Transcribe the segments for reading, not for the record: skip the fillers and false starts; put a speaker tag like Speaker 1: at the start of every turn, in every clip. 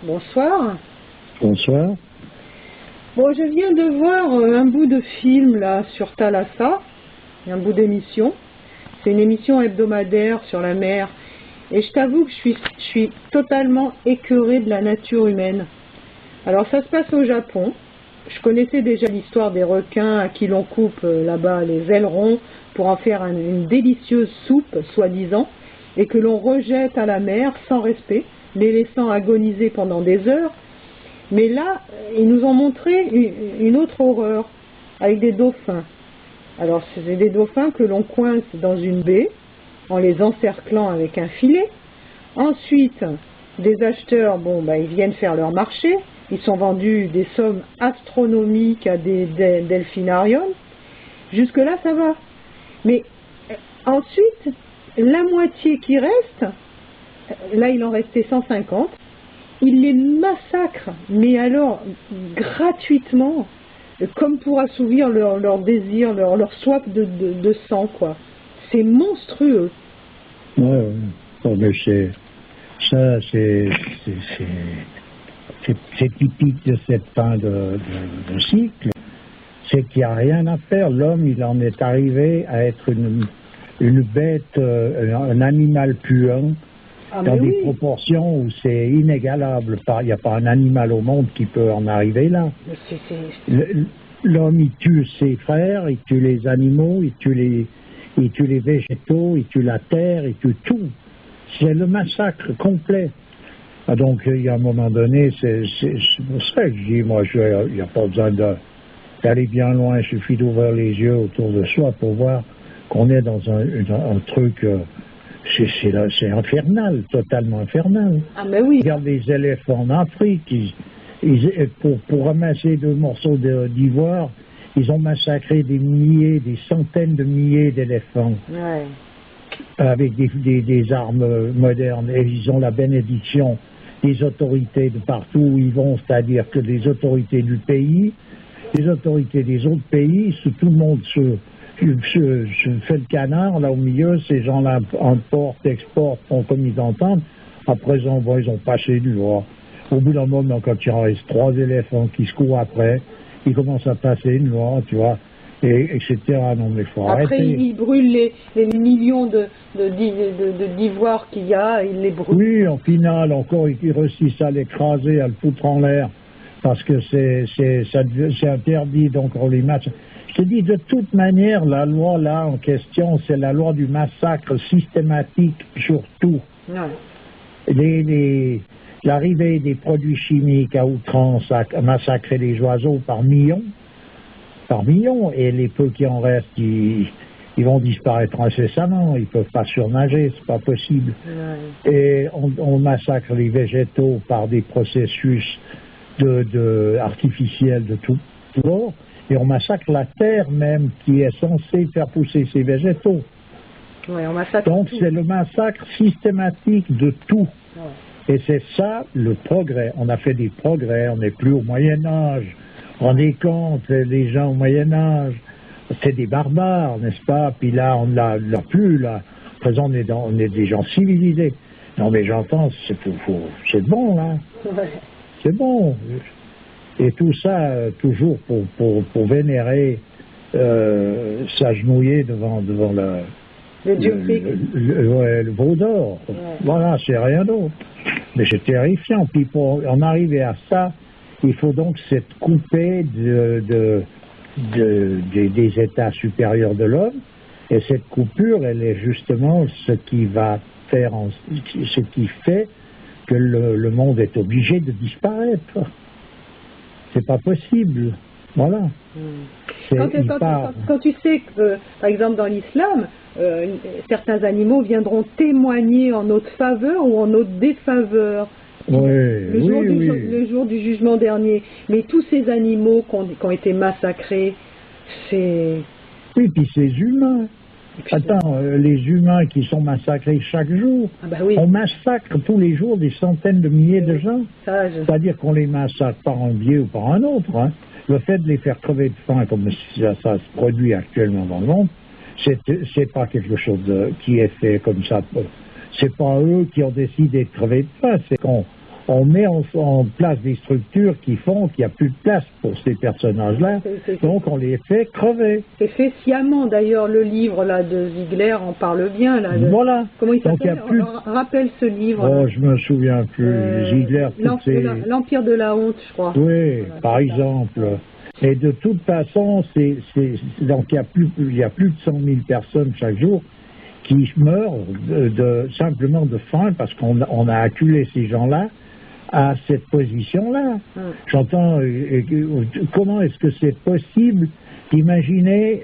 Speaker 1: Bonsoir.
Speaker 2: Bonsoir.
Speaker 1: Bon, je viens de voir un bout de film là sur Thalassa, un bout d'émission. C'est une émission hebdomadaire sur la mer. Et je t'avoue que je suis totalement écœurée de la nature humaine. Alors ça se passe au Japon. Je connaissais déjà l'histoire des requins à qui l'on coupe là-bas les ailerons pour en faire une délicieuse soupe, soi-disant, et que l'on rejette à la mer sans respect, les laissant agoniser pendant des heures. Mais là, ils nous ont montré une autre horreur, avec des dauphins. Alors, c'est des dauphins que l'on coince dans une baie, en les encerclant avec un filet. Ensuite, des acheteurs, ils viennent faire leur marché. Ils sont vendus des sommes astronomiques à des delphinariums. Jusque-là, ça va. Mais ensuite, la moitié qui reste, là, il en restait 150. Ils les massacrent, mais alors gratuitement, comme pour assouvir leur désir, leur soif de sang, quoi. C'est monstrueux.
Speaker 2: Ouais. Bon, mais c'est typique de cette fin de cycle. C'est qu'il n'y a rien à faire. L'homme, il en est arrivé à être une bête, un animal puant, dans des proportions où c'est inégalable. Il n'y a pas un animal au monde qui peut en arriver là. L'homme, il tue ses frères, il tue les animaux, il tue les végétaux, il tue la terre, il tue tout. C'est le massacre complet. Donc, il y a un moment donné, c'est pour ça que je dis, moi, il n'y a pas besoin d'aller bien loin, il suffit d'ouvrir les yeux autour de soi pour voir qu'on est dans un truc... C'est infernal, totalement infernal.
Speaker 1: Ah mais oui.
Speaker 2: Regarde les éléphants en Afrique, pour ramasser 2 morceaux d'ivoire, ils ont massacré des centaines de milliers d'éléphants.
Speaker 1: Ouais.
Speaker 2: Avec des armes modernes. Et ils ont la bénédiction des autorités de partout où ils vont, c'est-à-dire que les autorités du pays, les autorités des autres pays, tout le monde se fait le canard, là au milieu, ces gens-là importent, exportent, font comme ils entendent. À présent, ils ont passé une loi. Au bout d'un moment, quand il en reste 3 éléphants qui se courent après, ils commencent à passer une loi, tu vois, etc. Non, mais faut
Speaker 1: après,
Speaker 2: arrêter.
Speaker 1: Ils brûlent les millions d'ivoire qu'il y a, ils les brûlent.
Speaker 2: Oui, en finale, encore, ils réussissent à l'écraser, à le foutre en l'air, parce que c'est interdit, donc on les masse. Je te dis, de toute manière, la loi là en question, c'est la loi du massacre systématique sur tout.
Speaker 1: Ouais.
Speaker 2: L'arrivée des produits chimiques à outrance a massacré les oiseaux par millions, et les peu qui en restent, ils vont disparaître incessamment, ils ne peuvent pas surnager, c'est pas possible.
Speaker 1: Ouais.
Speaker 2: Et on massacre les végétaux par des processus artificiels de tout genre. Et on massacre la terre même qui est censée faire pousser ces végétaux.
Speaker 1: Ouais, on massacre
Speaker 2: donc
Speaker 1: tout.
Speaker 2: C'est le massacre systématique de tout.
Speaker 1: Ouais.
Speaker 2: Et c'est ça le progrès. On a fait des progrès, on n'est plus au Moyen-Âge. On est compte, les gens au Moyen-Âge, c'est des barbares, n'est-ce pas? Puis là, on ne l'a plus, là. À présent, on est des gens civilisés. Non mais j'entends, c'est bon, là.
Speaker 1: Ouais.
Speaker 2: C'est bon. Et tout ça, toujours pour vénérer, s'agenouiller devant le veau d'or.
Speaker 1: Ouais.
Speaker 2: Voilà, c'est rien d'autre. Mais c'est terrifiant. Puis pour en arriver à ça, il faut donc s'être coupé des états supérieurs de l'homme. Et cette coupure, elle est justement ce qui fait que le monde est obligé de disparaître. C'est pas possible. Voilà.
Speaker 1: Quand tu sais que, par exemple, dans l'islam, certains animaux viendront témoigner en notre faveur ou en notre défaveur. Le jour du jugement dernier. Mais tous ces animaux qui ont été massacrés, C'est...
Speaker 2: Oui, puis ces humains.
Speaker 1: puis
Speaker 2: Attends, les humains qui sont massacrés chaque jour,
Speaker 1: Ah bah oui,
Speaker 2: on massacre tous les jours des centaines de milliers de gens.
Speaker 1: ça,
Speaker 2: C'est-à-dire qu'on les massacre par un biais ou par un autre. Hein. Le fait de les faire crever de faim, comme ça se produit actuellement dans le monde, c'est pas quelque chose qui est fait comme ça. C'est pas eux qui ont décidé de crever de faim, c'est qu'on met en place des structures qui font qu'il n'y a plus de place pour ces personnages-là, donc on les fait crever.
Speaker 1: C'est fait sciemment, d'ailleurs, le livre là, de Ziegler en parle bien. Là,
Speaker 2: Voilà.
Speaker 1: Comment il
Speaker 2: Donc,
Speaker 1: s'appelle
Speaker 2: plus...
Speaker 1: Rappelle ce livre.
Speaker 2: Oh, je me souviens plus. Ziegler,
Speaker 1: L'Empire de la honte, je crois.
Speaker 2: Oui,
Speaker 1: voilà,
Speaker 2: par exemple. Et de toute façon, donc il y a plus de 100 000 personnes chaque jour qui meurent simplement de faim parce qu'on a acculé ces gens-là à cette position-là. J'entends, comment est-ce que c'est possible d'imaginer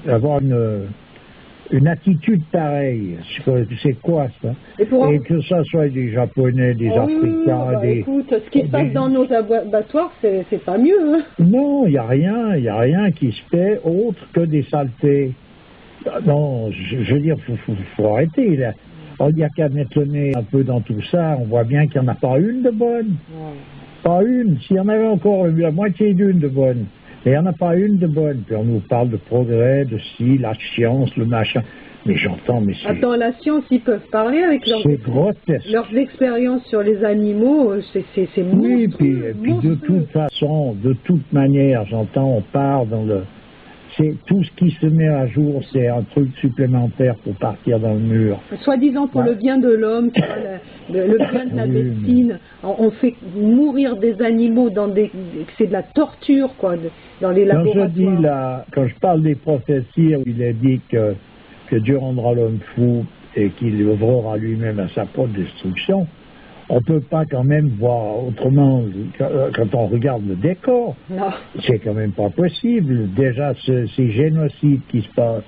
Speaker 2: avoir une attitude pareille? C'est quoi ça? Et que ça soit des Japonais, des Africains, des...
Speaker 1: Écoute, ce qui se passe dans nos abattoirs, c'est pas mieux. Hein?
Speaker 2: Non, il n'y a rien qui se fait autre que des saletés. Non, je veux dire, faut arrêter là. Il n'y a qu'à mettre le nez un peu dans tout ça, on voit bien qu'il n'y en a pas une de bonne. Pas une. S'il y en avait encore la moitié d'une de bonne, mais il n'y en a pas une de bonne. Puis on nous parle de progrès, de ci, la science, le machin. Mais j'entends, mais c'est...
Speaker 1: Attends, la science, ils peuvent parler avec leurs expériences sur les animaux, c'est monstrueux.
Speaker 2: Oui, puis de toute façon, de toute manière, j'entends, on part dans le... C'est tout ce qui se met à jour, c'est un truc supplémentaire pour partir dans le mur.
Speaker 1: Soi-disant pour le bien de l'homme, le bien de la médecine. On fait mourir des animaux c'est de la torture, quoi, dans les laboratoires.
Speaker 2: Quand je parle des prophéties, il est dit que Dieu rendra l'homme fou et qu'il œuvrera lui-même à sa propre destruction. On ne peut pas quand même voir autrement quand on regarde le décor.
Speaker 1: Non.
Speaker 2: C'est quand même pas possible. Déjà, ces génocides qui se passent,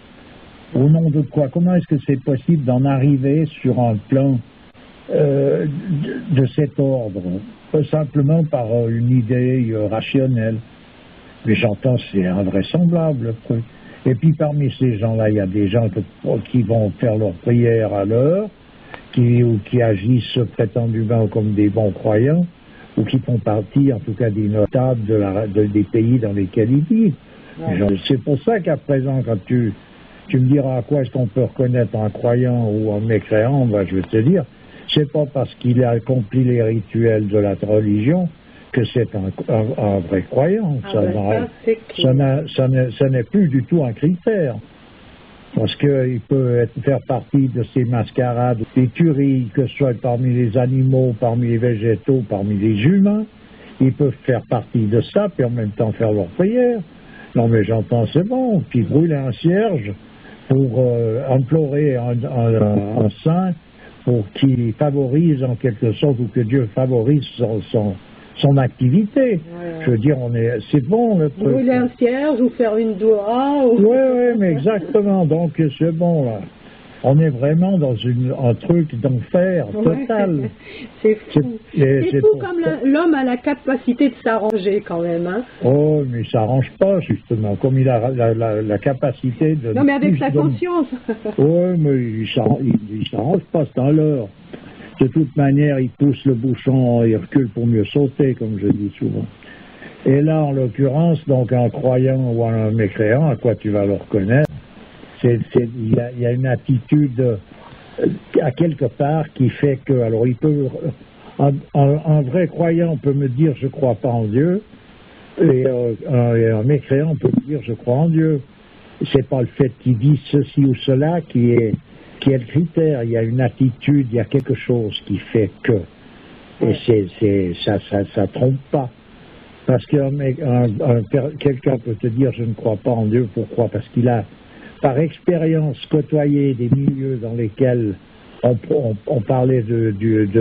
Speaker 2: au nom de quoi? Comment est-ce que c'est possible d'en arriver sur un plan de cet ordre? Pas simplement par une idée rationnelle. Mais j'entends, c'est invraisemblable. Et puis parmi ces gens-là, il y a des gens qui vont faire leur prière à l'heure, qui agissent prétendument comme des bons croyants, ou qui font partie, en tout cas, des notables des pays dans lesquels ils vivent. Ouais. C'est pour ça qu'à présent, quand tu me diras à quoi est-ce qu'on peut reconnaître un croyant ou un mécréant, ben, je vais te dire, c'est pas parce qu'il a accompli les rituels de la religion que c'est un vrai croyant. Ça n'est plus du tout un critère. Parce qu'il peut faire partie de ces mascarades, des tueries, que ce soit parmi les animaux, parmi les végétaux, parmi les humains. Ils peuvent faire partie de ça, puis en même temps faire leur prière. Non mais j'entends, c'est bon. Puis brûler un cierge pour implorer un saint pour qu'il favorise en quelque sorte, ou que Dieu favorise son activité. Ouais. Je veux dire, c'est bon le truc.
Speaker 1: Brûler un cierge ou faire une doua.
Speaker 2: Oui, mais exactement. Donc c'est bon là. On est vraiment dans un truc d'enfer total.
Speaker 1: C'est fou. C'est fou comme l'homme a la capacité de s'arranger quand même. Hein.
Speaker 2: Oh, mais il s'arrange pas justement. Comme il a la capacité de...
Speaker 1: Non, mais avec sa conscience.
Speaker 2: Oui, mais il s'arrange pas, c'est un leurre. De toute manière, il pousse le bouchon, il recule pour mieux sauter, comme je dis souvent. Et là, en l'occurrence, donc un croyant ou un mécréant, à quoi tu vas le reconnaître, il y a une attitude à quelque part qui fait que, alors il peut, un vrai croyant peut me dire je crois pas en Dieu, et un mécréant peut me dire je crois en Dieu. C'est pas le fait qu'il dise ceci ou cela qui est le critère. Il y a une attitude, il y a quelque chose qui fait que. Et ça trompe pas. Parce que quelqu'un peut te dire je ne crois pas en Dieu, pourquoi? Parce qu'il a, par expérience, côtoyé des milieux dans lesquels on parlait de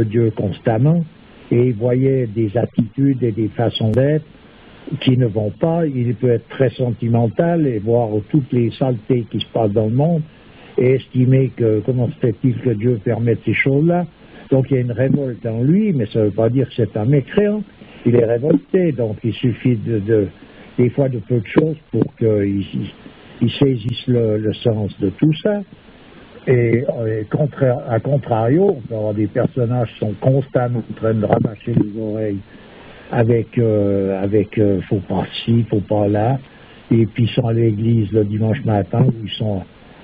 Speaker 2: Dieu constamment, et il voyait des attitudes et des façons d'être qui ne vont pas. Il peut être très sentimental et voir toutes les saletés qui se passent dans le monde, et estimer que comment se fait-il que Dieu permette ces choses-là. Donc il y a une révolte en lui, mais ça ne veut pas dire que c'est un mécréant. Il est révolté, donc il suffit des fois de peu de choses pour qu'ils saisissent le sens de tout ça. Et à contrario, on peut avoir des personnages qui sont constamment en train de rabâcher les oreilles avec faut pas ci, faut pas là, et puis ils sont à l'église le dimanche matin, où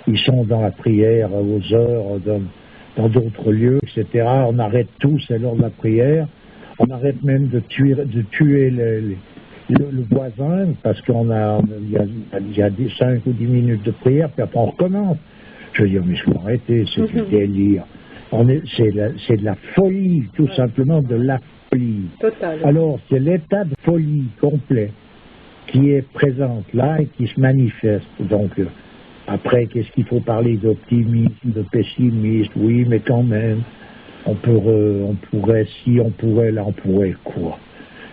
Speaker 2: ils sont dans la prière aux heures, dans d'autres lieux, etc. On arrête tout, c'est l'heure de la prière. On arrête même de tuer le voisin, parce il y a 5 ou 10 minutes de prière, puis après on recommence. Je veux dire, mais il faut arrêter, c'est du délire. C'est de la folie, tout simplement de la folie.
Speaker 1: Total.
Speaker 2: Alors, c'est l'état de folie complet qui est présent là et qui se manifeste. Donc, après, qu'est-ce qu'il faut parler d'optimisme, de pessimisme? Oui, mais quand même, on pourrait, si on pourrait, là, on pourrait quoi?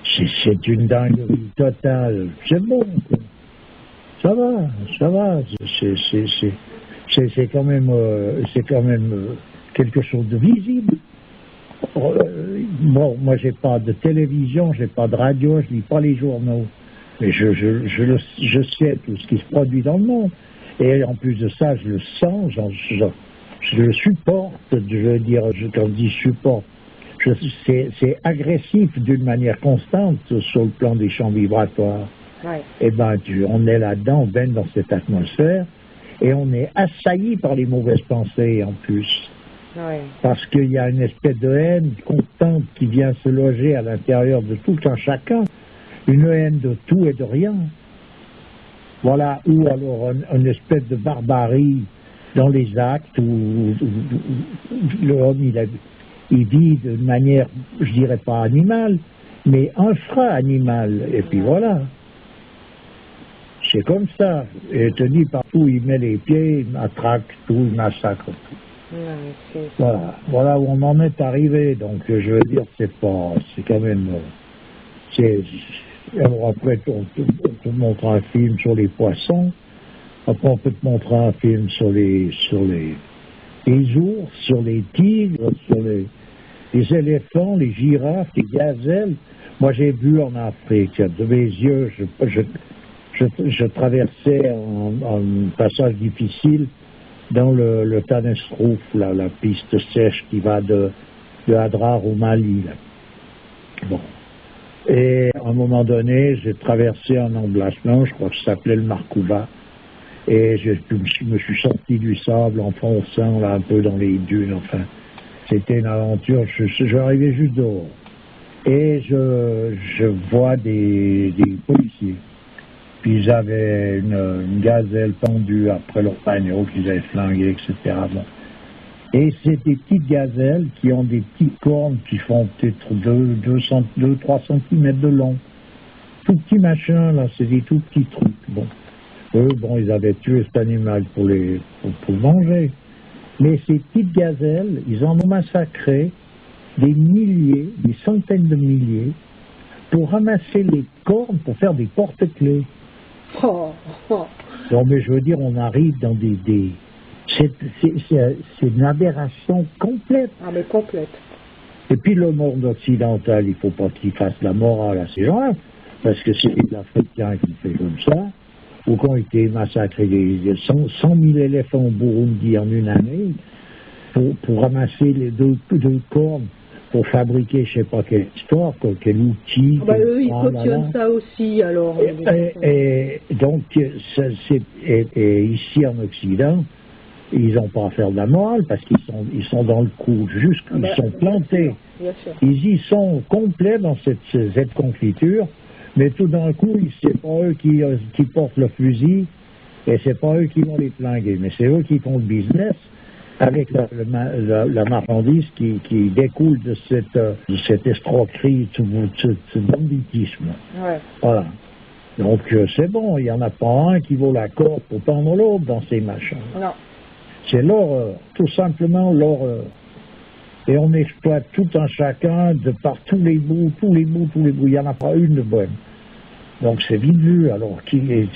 Speaker 2: C'est une dinguerie totale. C'est bon, quoi. Ça va. C'est quand même quelque chose de visible. Bon, moi, j'ai pas de télévision, j'ai pas de radio, je lis pas les journaux, mais je sais tout ce qui se produit dans le monde. Et en plus de ça, je le sens, je le supporte. Je veux dire, quand je dis supporte, c'est agressif d'une manière constante sur le plan des champs vibratoires.
Speaker 1: Ouais.
Speaker 2: Eh ben, on est là-dedans, on baigne dans cette atmosphère, et on est assailli par les mauvaises pensées en plus.
Speaker 1: Ouais.
Speaker 2: Parce qu'il y a une espèce de haine constante qui vient se loger à l'intérieur de tout un chacun. Une haine de tout et de rien. Voilà, ou alors une espèce de barbarie dans les actes où l'homme, il vit d'une manière, je dirais pas animale, mais infra-animale. Et puis voilà. C'est comme ça. Et Tony, partout, il met les pieds, il matraque tout, il massacre tout. Voilà où on en est arrivé. Donc, je veux dire, c'est quand même. Alors après, on te montre un film sur les poissons. Après, on peut te montrer un film sur les ours, sur les tigres, sur les éléphants, les girafes, les gazelles. Moi, j'ai vu en Afrique, de mes yeux, je traversais un passage difficile dans le Tanesrouf, la piste sèche qui va de Hadrar au Mali. Là. Bon. Et à un moment donné, j'ai traversé un emplacement, je crois que ça s'appelait le Markouba, et je me suis sorti du sable en fonçant là un peu dans les dunes. Enfin, c'était une aventure. J'arrivais juste dehors et je vois des policiers. Puis ils avaient une gazelle pendue après leur panneau qu'ils avaient flingué, etc. Bon. Et c'est des petites gazelles qui ont des petites cornes qui font peut-être 2-3 cm de long. Tout petit machin, là, c'est des tout petits trucs. Bon. Eux, ils avaient tué cet animal pour le manger. Mais ces petites gazelles, ils en ont massacré des milliers, des centaines de milliers, pour ramasser les cornes pour faire des porte-clés. Non, mais je veux dire, on arrive dans c'est une aberration complète.
Speaker 1: Ah, mais complète.
Speaker 2: Et puis le monde occidental, il ne faut pas qu'il fasse la morale à ces gens-là, parce que c'est l'Africain qui fait comme ça, ou quand il été massacré 100 000 éléphants au Burundi en une année, pour ramasser les deux cornes, pour fabriquer je ne sais pas quelle histoire, quel outil.
Speaker 1: Eux, ils cautionnent ça aussi, alors.
Speaker 2: Et donc, et ici en Occident, ils n'ont pas à faire de la morale parce qu'ils sont dans le coup, ils sont plantés.
Speaker 1: Bien sûr.
Speaker 2: Ils y sont complets dans cette confiture, mais tout d'un coup, c'est pas eux qui portent le fusil et c'est pas eux qui vont les flinguer, mais c'est eux qui font le business avec la marchandise qui découle de cette escroquerie, de ce banditisme.
Speaker 1: Ouais.
Speaker 2: Voilà. Donc c'est bon, il n'y en a pas un qui vaut la corde pour pendre l'autre dans ces machins.
Speaker 1: Non.
Speaker 2: C'est l'horreur, tout simplement l'horreur. Et on exploite tout un chacun de par tous les bouts, il n'y en a pas une de bonne. Donc c'est vite vu, alors qu'il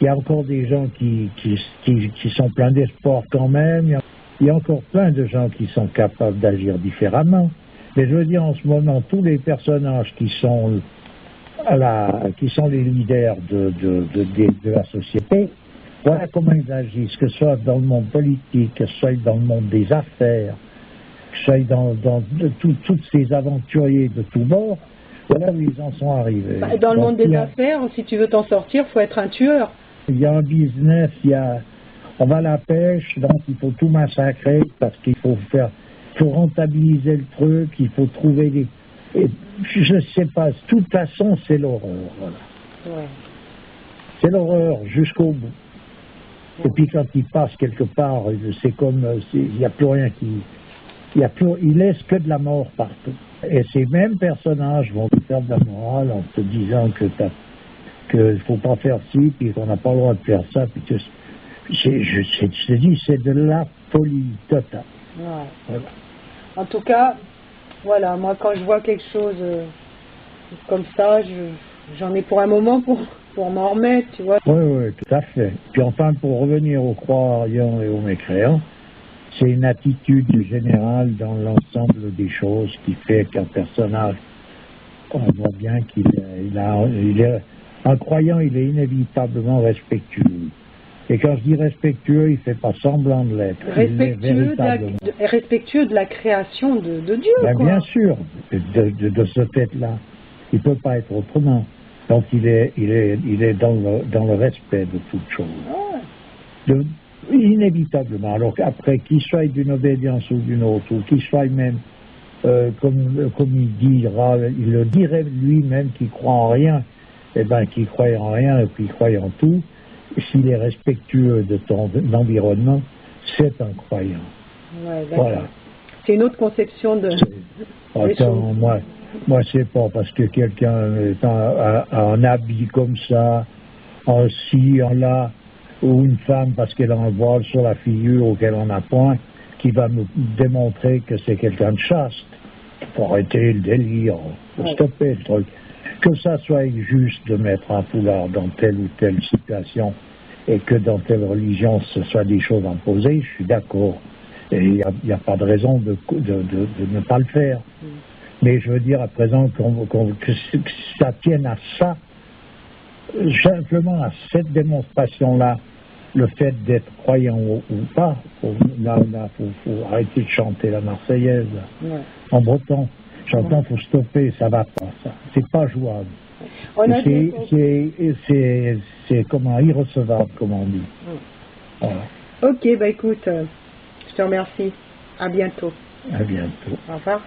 Speaker 2: y a encore des gens qui sont pleins d'espoir quand même, il y a encore plein de gens qui sont capables d'agir différemment. Mais je veux dire, en ce moment, tous les personnages qui sont qui sont les leaders de la société, voilà comment ils agissent, que ce soit dans le monde politique, que ce soit dans le monde des affaires, que ce soit dans tous ces aventuriers de tous bords, voilà où ils en sont arrivés.
Speaker 1: Dans le monde des affaires, si tu veux t'en sortir, il faut être un tueur.
Speaker 2: Il y a un business, on va à la pêche, donc il faut tout massacrer parce qu'il faut rentabiliser le truc, il faut trouver des... Et je ne sais pas, de toute façon, c'est l'horreur. Voilà.
Speaker 1: Ouais.
Speaker 2: C'est l'horreur jusqu'au bout. Ouais. Et puis quand il passe quelque part, c'est comme, il n'y a plus rien il laisse que de la mort partout. Et ces mêmes personnages vont te faire de la morale en te disant qu'il ne faut pas faire ci, puis qu'on n'a pas le droit de faire ça, puis que je te dis, c'est de la folie totale.
Speaker 1: Ouais. Voilà. En tout cas, voilà, moi quand je vois quelque chose comme ça, j'en ai pour un moment pour m'en remettre, tu vois.
Speaker 2: Oui, tout à fait. Puis enfin, pour revenir aux croyants et aux mécréants, c'est une attitude générale dans l'ensemble des choses qui fait qu'un personnage, on voit bien un croyant, il est inévitablement respectueux. Et quand je dis respectueux, il ne fait pas semblant de l'être.
Speaker 1: Respectueux de la création de Dieu,
Speaker 2: ben,
Speaker 1: quoi.
Speaker 2: Bien sûr, de ce fait-là. Il ne peut pas être autrement. Donc il est dans le respect de toute chose. Inévitablement. Alors qu'après, qu'il soit d'une obédience ou d'une autre, ou qu'il soit même, comme il le dirait lui-même qu'il croit en rien, eh bien qu'il croit en rien et puis qu'il croit en tout, s'il est respectueux de ton environnement, c'est un croyant.
Speaker 1: Ouais,
Speaker 2: voilà.
Speaker 1: C'est une autre conception de...
Speaker 2: Attends, moi c'est pas parce que quelqu'un a un habit comme ça, en ci, en là, ou une femme parce qu'elle a un voile sur la figure ou qu'elle en a point, qui va me démontrer que c'est quelqu'un de chaste. Faut arrêter le délire, faut stopper le truc. Que ça soit juste de mettre un foulard dans telle ou telle situation et que dans telle religion ce soit des choses imposées, je suis d'accord. Et il n'y a pas de raison de ne pas le faire. Mais je veux dire à présent que ça tienne à ça, simplement à cette démonstration-là, le fait d'être croyant ou pas, faut arrêter de chanter la Marseillaise en breton. J'entends, faut stopper, ça va pas, ça. C'est pas jouable. C'est comment, irrecevable, comme on dit. Voilà.
Speaker 1: Ok, bah écoute, je te remercie. À bientôt.
Speaker 2: À bientôt.
Speaker 1: Au revoir.